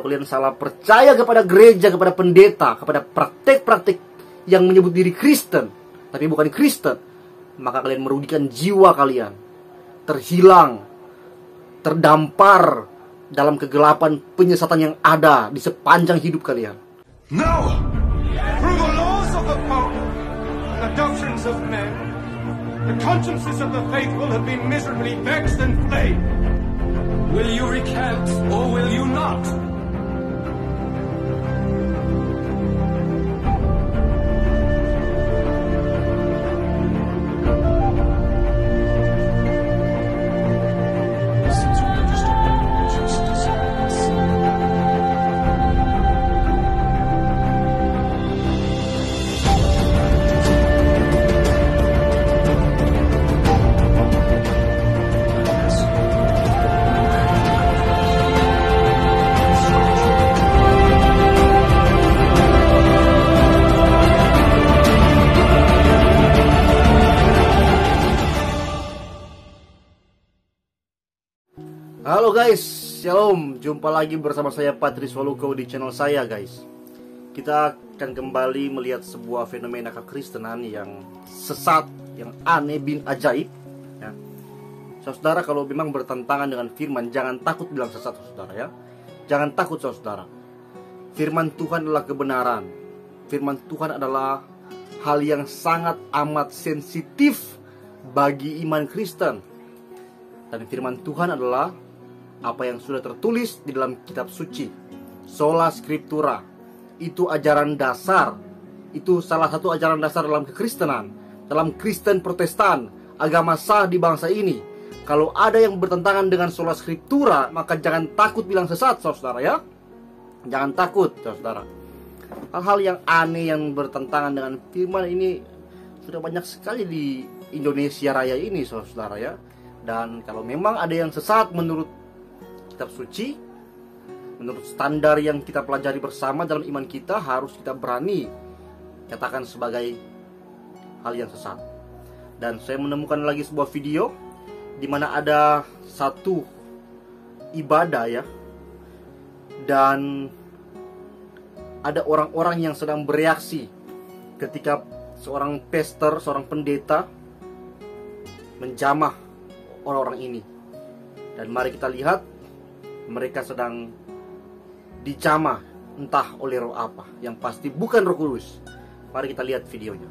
kalian salah percaya kepada gereja, kepada pendeta, kepada praktek-praktek yang menyebut diri Kristen, tapi bukan Kristen, maka kalian merugikan jiwa kalian, terhilang, terdampar dalam kegelapan penyesatan yang ada di sepanjang hidup kalian. No! Through the laws of the Pope and the doctrines of men, the consciences of the faithful have been miserably vexed and flayed. Will you recant or will you not? Halo guys, shalom. Jumpa lagi bersama saya Patrice Waluko di channel saya guys. Kita akan kembali melihat sebuah fenomena kekristenan yang sesat, yang aneh bin ajaib ya. Saudara, kalau memang bertentangan dengan firman, jangan takut bilang sesat saudara ya. Jangan takut saudara. Firman Tuhan adalah kebenaran. Firman Tuhan adalah hal yang sangat amat sensitif bagi iman Kristen. Dan firman Tuhan adalah apa yang sudah tertulis di dalam kitab suci, sola scriptura. Itu ajaran dasar. Itu salah satu ajaran dasar dalam kekristenan, dalam Kristen Protestan, agama sah di bangsa ini. Kalau ada yang bertentangan dengan sola scriptura, maka jangan takut bilang sesat saudara ya. Jangan takut saudara. Hal-hal yang aneh yang bertentangan dengan firman ini sudah banyak sekali di Indonesia Raya ini saudara ya. Dan kalau memang ada yang sesat menurut kitab suci, menurut standar yang kita pelajari bersama dalam iman kita, harus kita berani katakan sebagai hal yang sesat. Dan saya menemukan lagi sebuah video di mana ada satu ibadah ya, dan ada orang-orang yang sedang bereaksi ketika seorang pastor, seorang pendeta menjamah orang-orang ini. Dan mari kita lihat, mereka sedang dijamah entah oleh roh apa, yang pasti bukan Roh Kudus. Mari kita lihat videonya.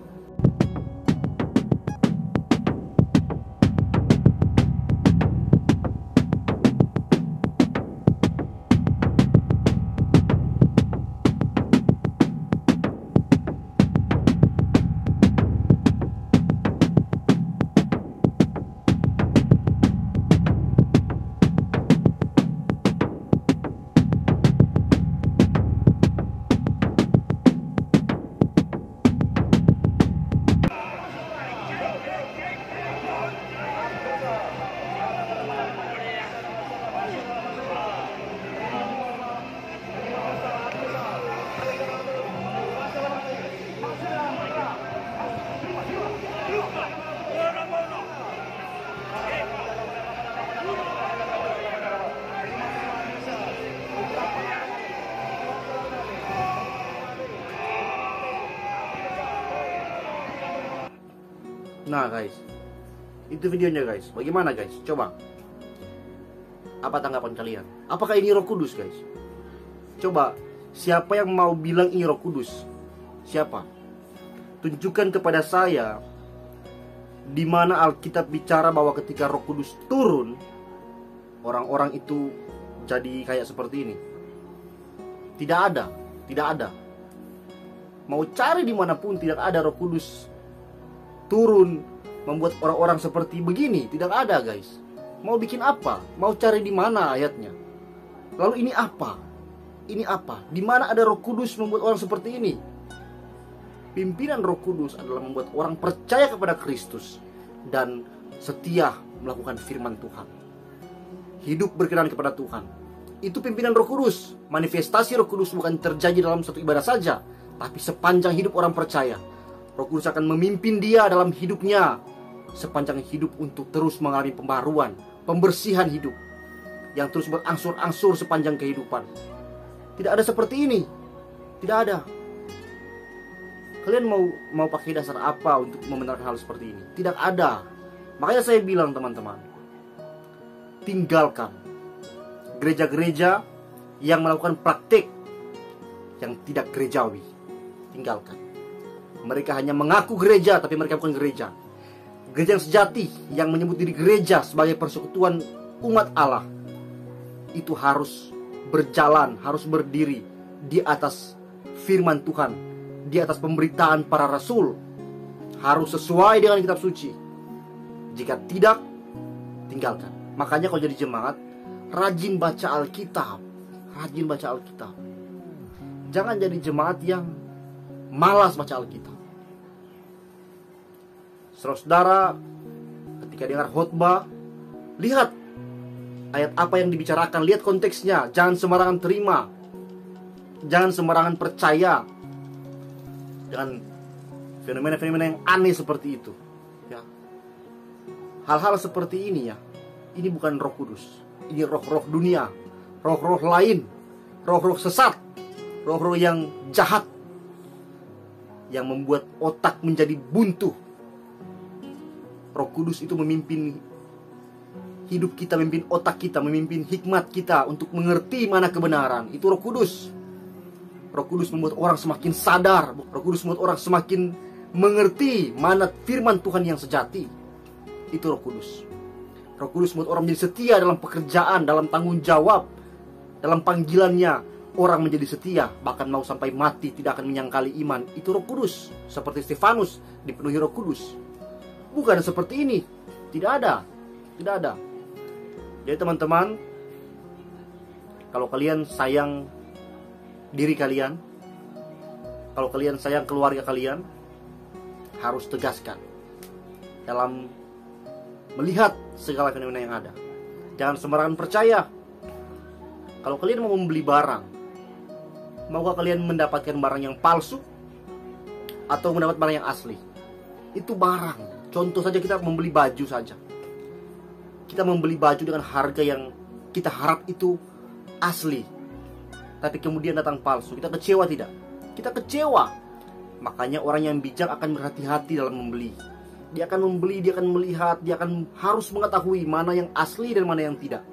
Nah guys, itu videonya guys. Bagaimana guys? Coba, apa tanggapan kalian? Apakah ini Roh Kudus guys? Coba, siapa yang mau bilang ini Roh Kudus? Siapa? Tunjukkan kepada saya di mana Alkitab bicara bahwa ketika Roh Kudus turun, orang-orang itu jadi kayak seperti ini. Tidak ada, tidak ada. Mau cari dimanapun tidak ada Roh Kudus turun membuat orang-orang seperti begini. Tidak ada guys. Mau bikin apa? Mau cari di mana ayatnya? Lalu ini apa? Ini apa? Di mana ada Roh Kudus membuat orang seperti ini? Pimpinan Roh Kudus adalah membuat orang percaya kepada Kristus dan setia melakukan firman Tuhan, hidup berkenan kepada Tuhan. Itu pimpinan Roh Kudus. Manifestasi Roh Kudus bukan terjadi dalam satu ibadah saja, tapi sepanjang hidup orang percaya. Roh Kudus akan memimpin dia dalam hidupnya sepanjang hidup untuk terus mengalami pembaruan, pembersihan hidup yang terus berangsur-angsur sepanjang kehidupan. Tidak ada seperti ini. Tidak ada. Kalian mau pakai dasar apa untuk membenarkan hal seperti ini? Tidak ada. Makanya saya bilang teman-teman, tinggalkan gereja-gereja yang melakukan praktik yang tidak gerejawi. Tinggalkan. Mereka hanya mengaku gereja, tapi mereka bukan gereja. Gereja yang sejati, yang menyebut diri gereja sebagai persekutuan umat Allah, itu harus berjalan, harus berdiri di atas firman Tuhan, di atas pemberitaan para rasul, harus sesuai dengan kitab suci. Jika tidak, tinggalkan. Makanya kalau jadi jemaat, rajin baca Alkitab. Rajin baca Alkitab. Jangan jadi jemaat yang malas baca Alkitab. Saudara-saudara, ketika dengar khotbah, lihat ayat apa yang dibicarakan, lihat konteksnya. Jangan sembarangan terima, jangan sembarangan percaya dengan fenomena-fenomena yang aneh seperti itu, ya. Hal-hal seperti ini, ya, ini bukan Roh Kudus. Ini roh-roh dunia, roh-roh lain, roh-roh sesat, roh-roh yang jahat, yang membuat otak menjadi buntu. Roh Kudus itu memimpin hidup kita, memimpin otak kita, memimpin hikmat kita untuk mengerti mana kebenaran. Itu Roh Kudus. Roh Kudus membuat orang semakin sadar. Roh Kudus membuat orang semakin mengerti mana firman Tuhan yang sejati. Itu Roh Kudus. Roh Kudus membuat orang menjadi setia dalam pekerjaan, dalam tanggung jawab, dalam panggilannya. Orang menjadi setia, bahkan mau sampai mati tidak akan menyangkali iman. Itu Roh Kudus. Seperti Stefanus dipenuhi Roh Kudus. Bukan seperti ini. Tidak ada. Tidak ada. Jadi teman-teman, kalau kalian sayang diri kalian, kalau kalian sayang keluarga kalian, harus tegaskan dalam melihat segala fenomena yang ada. Jangan sembarangan percaya. Kalau kalian mau membeli barang, maukah kalian mendapatkan barang yang palsu atau mendapat barang yang asli? Itu barang. Contoh saja, kita membeli baju saja. Kita membeli baju dengan harga yang kita harap itu asli, tapi kemudian datang palsu. Kita kecewa tidak? Kita kecewa. Makanya orang yang bijak akan berhati-hati dalam membeli. Dia akan membeli, dia akan melihat, dia akan harus mengetahui mana yang asli dan mana yang tidak.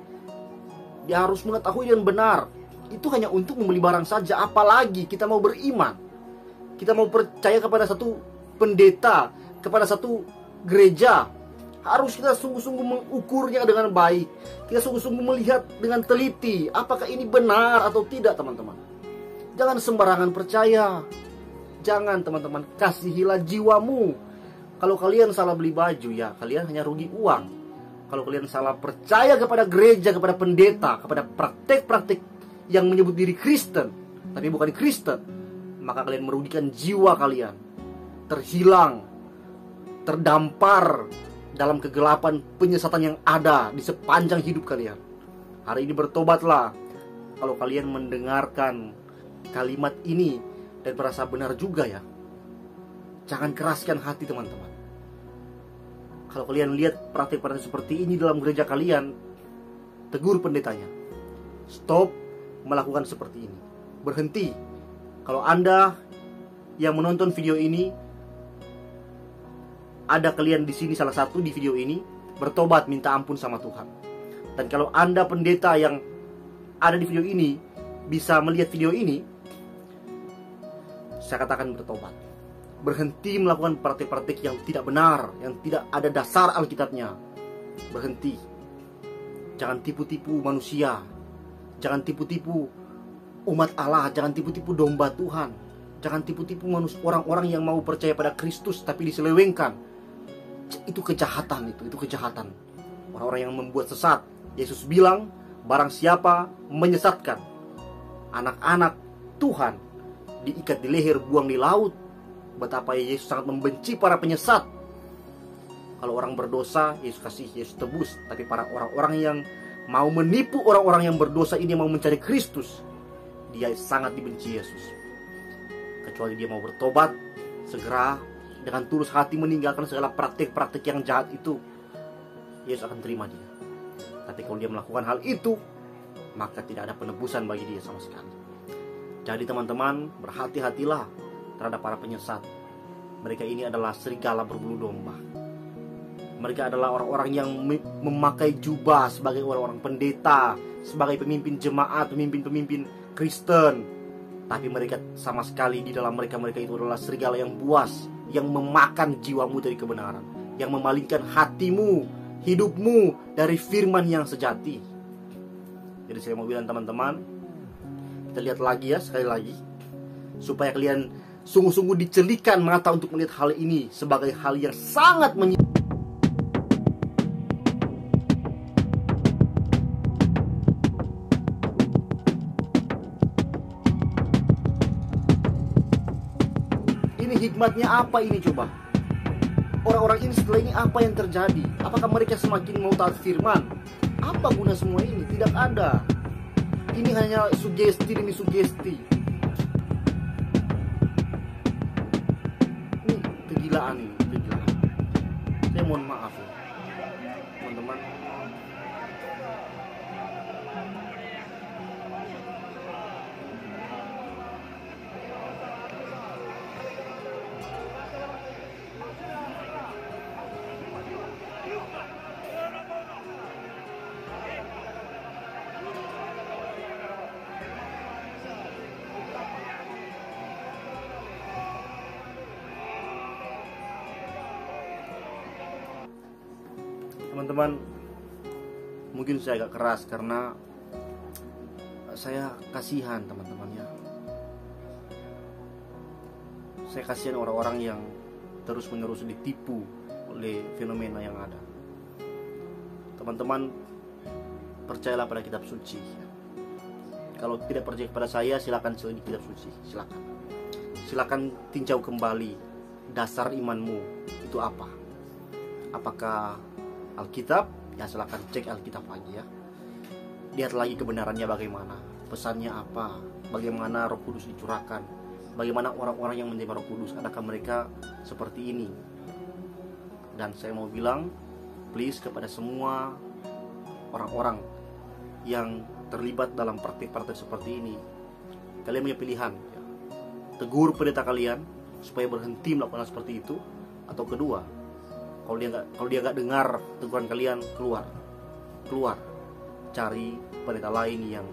Dia harus mengetahui dengan benar. Itu hanya untuk membeli barang saja. Apalagi kita mau beriman, kita mau percaya kepada satu pendeta, kepada satu gereja, harus kita sungguh-sungguh mengukurnya dengan baik. Kita sungguh-sungguh melihat dengan teliti apakah ini benar atau tidak, teman-teman. Jangan sembarangan percaya. Jangan, teman-teman. Kasihilah jiwamu. Kalau kalian salah beli baju, ya kalian hanya rugi uang. Kalau kalian salah percaya kepada gereja, kepada pendeta, kepada praktek-praktek yang menyebut diri Kristen tapi bukan Kristen, maka kalian merugikan jiwa kalian. Terhilang, terdampar dalam kegelapan penyesatan yang ada di sepanjang hidup kalian. Hari ini bertobatlah. Kalau kalian mendengarkan kalimat ini dan merasa benar juga, ya, jangan keraskan hati, teman-teman. Kalau kalian lihat praktik-praktik seperti ini dalam gereja kalian, tegur pendetanya. Stop melakukan seperti ini. Berhenti. Kalau Anda yang menonton video ini, ada kalian di sini salah satu di video ini, bertobat, minta ampun sama Tuhan. Dan kalau Anda pendeta yang ada di video ini bisa melihat video ini, saya katakan bertobat. Berhenti melakukan praktik-praktik yang tidak benar, yang tidak ada dasar Alkitabnya. Berhenti. Jangan tipu-tipu manusia. Jangan tipu-tipu umat Allah. Jangan tipu-tipu domba Tuhan. Jangan tipu-tipu orang-orang yang mau percaya pada Kristus tapi diselewengkan. Itu kejahatan, itu kejahatan. Orang-orang yang membuat sesat. Yesus bilang, barang siapa menyesatkan anak-anak Tuhan, diikat di leher, buang di laut. Betapa Yesus sangat membenci para penyesat. Kalau orang berdosa, Yesus kasih, Yesus tebus. Tapi para orang-orang yang mau menipu orang-orang yang berdosa ini, mau mencari Kristus, dia sangat dibenci Yesus. Kecuali dia mau bertobat segera dengan tulus hati, meninggalkan segala praktik-praktik yang jahat itu, Yesus akan terima dia. Tapi kalau dia melakukan hal itu, maka tidak ada penebusan bagi dia sama sekali. Jadi teman-teman, berhati-hatilah terhadap para penyesat. Mereka ini adalah serigala berbulu domba. Mereka adalah orang-orang yang memakai jubah sebagai orang-orang pendeta, sebagai pemimpin jemaat, pemimpin-pemimpin Kristen. Tapi mereka sama sekali di dalam mereka itu adalah serigala yang buas, yang memakan jiwamu dari kebenaran, yang memalingkan hatimu, hidupmu dari firman yang sejati. Jadi saya mau bilang teman-teman, kita lihat lagi ya, sekali lagi, supaya kalian sungguh-sungguh dicelikan mata untuk melihat hal ini sebagai hal yang sangat Ini hikmatnya apa ini coba? Orang-orang ini setelah ini apa yang terjadi? Apakah mereka semakin mau taat firman? Apa guna semua ini? Tidak ada. Ini hanya sugesti demi sugesti. Ini kegilaan ini, kegilaan. Saya mohon maaf ya, teman-teman. Teman-teman, mungkin saya agak keras karena saya kasihan teman-teman ya. Saya kasihan orang-orang yang terus-menerus ditipu oleh fenomena yang ada. Teman-teman, percayalah pada kitab suci. Kalau tidak percaya kepada saya, silakan selidiki kitab suci, silakan. Silakan tinjau kembali dasar imanmu itu apa. Apakah Alkitab? Ya silakan cek Alkitab lagi ya. Lihat lagi kebenarannya bagaimana, pesannya apa, bagaimana Roh Kudus dicurahkan, bagaimana orang-orang yang menerima Roh Kudus, adakah mereka seperti ini. Dan saya mau bilang, please kepada semua orang-orang yang terlibat dalam praktik-praktik seperti ini, kalian punya pilihan ya. Tegur pendeta kalian supaya berhenti melakukan seperti itu, atau kedua, kalau dia nggak dengar teguran kalian, keluar, cari pendeta lain yang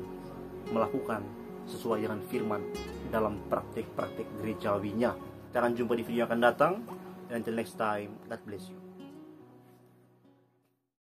melakukan sesuai dengan firman dalam praktik-praktik gerejawinya. Kita akan jumpa di video yang akan datang, and until next time, God bless you.